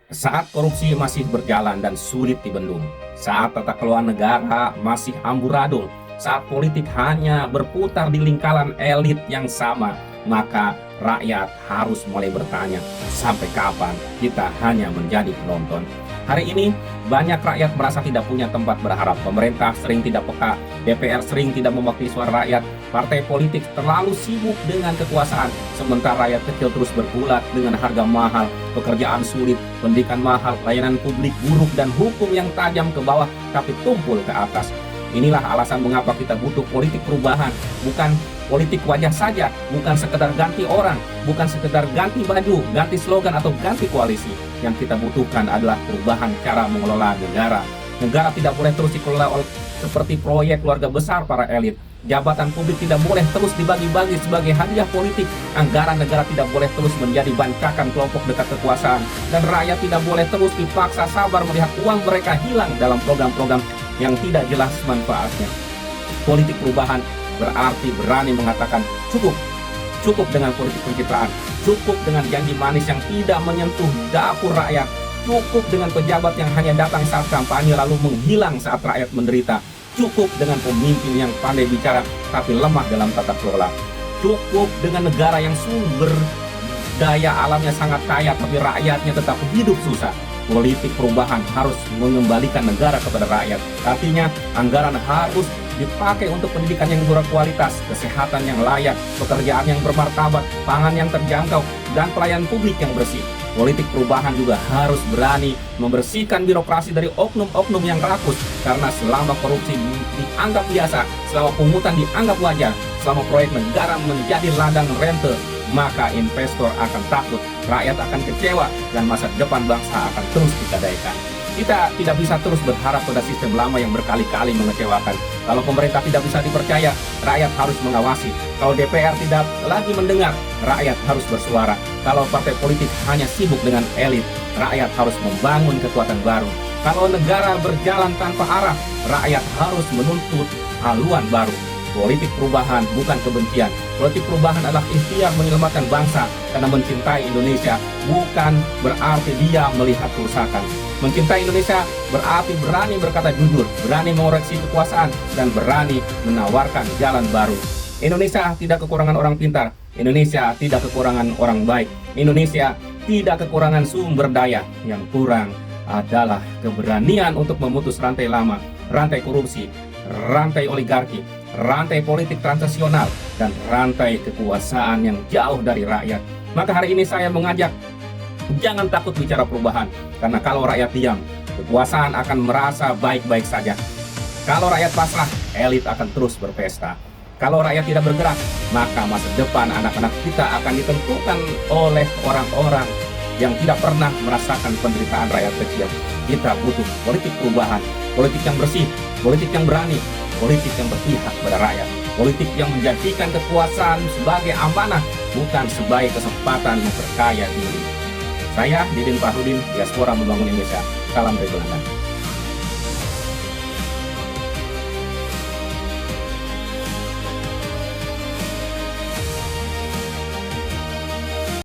Saat korupsi masih berjalan dan sulit dibendung, saat tata kelola negara masih amburadul, saat politik hanya berputar di lingkaran elit yang sama, maka rakyat harus mulai bertanya, sampai kapan kita hanya menjadi penonton? Hari ini, banyak rakyat merasa tidak punya tempat berharap. Pemerintah sering tidak peka, DPR sering tidak mewakili suara rakyat, partai politik terlalu sibuk dengan kekuasaan, sementara rakyat kecil terus bergulat dengan harga mahal, pekerjaan sulit, pendidikan mahal, layanan publik buruk, dan hukum yang tajam ke bawah tapi tumpul ke atas. Inilah alasan mengapa kita butuh politik perubahan, bukan politik wajah saja, bukan sekedar ganti orang, bukan sekedar ganti baju, ganti slogan, atau ganti koalisi. Yang kita butuhkan adalah perubahan cara mengelola negara. Negara tidak boleh terus dikelola seperti proyek keluarga besar para elit. Jabatan publik tidak boleh terus dibagi-bagi sebagai hadiah politik. Anggaran negara tidak boleh terus menjadi bancakan kelompok dekat kekuasaan. Dan rakyat tidak boleh terus dipaksa sabar melihat uang mereka hilang dalam program-program yang tidak jelas manfaatnya. Politik perubahan berarti berani mengatakan cukup. Cukup dengan politik pencitraan, cukup dengan janji manis yang tidak menyentuh dapur rakyat, cukup dengan pejabat yang hanya datang saat kampanye lalu menghilang saat rakyat menderita, cukup dengan pemimpin yang pandai bicara tapi lemah dalam tata kelola, cukup dengan negara yang sumber daya alamnya sangat kaya tapi rakyatnya tetap hidup susah. Politik perubahan harus mengembalikan negara kepada rakyat. Artinya, anggaran harus dipakai untuk pendidikan yang berkualitas, kesehatan yang layak, pekerjaan yang bermartabat, pangan yang terjangkau, dan pelayanan publik yang bersih. Politik perubahan juga harus berani membersihkan birokrasi dari oknum-oknum yang rakus, karena selama korupsi dianggap biasa, selama pungutan dianggap wajar, selama proyek negara menjadi ladang rente, maka investor akan takut, rakyat akan kecewa, dan masa depan bangsa akan terus digadaikan. Kita tidak bisa terus berharap pada sistem lama yang berkali-kali mengecewakan. Kalau pemerintah tidak bisa dipercaya, rakyat harus mengawasi. Kalau DPR tidak lagi mendengar, rakyat harus bersuara. Kalau partai politik hanya sibuk dengan elit, rakyat harus membangun kekuatan baru. Kalau negara berjalan tanpa arah, rakyat harus menuntut haluan baru. Politik perubahan bukan kebencian. Politik perubahan adalah ikhtiar menyelamatkan bangsa, karena mencintai Indonesia bukan berarti dia melihat kerusakan. Mencintai Indonesia berarti berani berkata jujur, berani mengoreksi kekuasaan, dan berani menawarkan jalan baru. Indonesia tidak kekurangan orang pintar. Indonesia tidak kekurangan orang baik. Indonesia tidak kekurangan sumber daya. Yang kurang adalah keberanian untuk memutus rantai lama, rantai korupsi, rantai oligarki, rantai politik transaksional, dan rantai kekuasaan yang jauh dari rakyat. Maka hari ini saya mengajak, jangan takut bicara perubahan, karena kalau rakyat diam, kekuasaan akan merasa baik-baik saja. Kalau rakyat pasrah, elit akan terus berpesta. Kalau rakyat tidak bergerak, maka masa depan anak-anak kita akan ditentukan oleh orang-orang yang tidak pernah merasakan penderitaan rakyat kecil. Kita butuh politik perubahan, politik yang bersih, politik yang berani, politik yang berpihak pada rakyat, politik yang menjadikan kekuasaan sebagai amanah, bukan sebagai kesempatan memperkaya diri. Saya Didin Farudin, Diaspora Membangun Indonesia. Salam dari Belanda.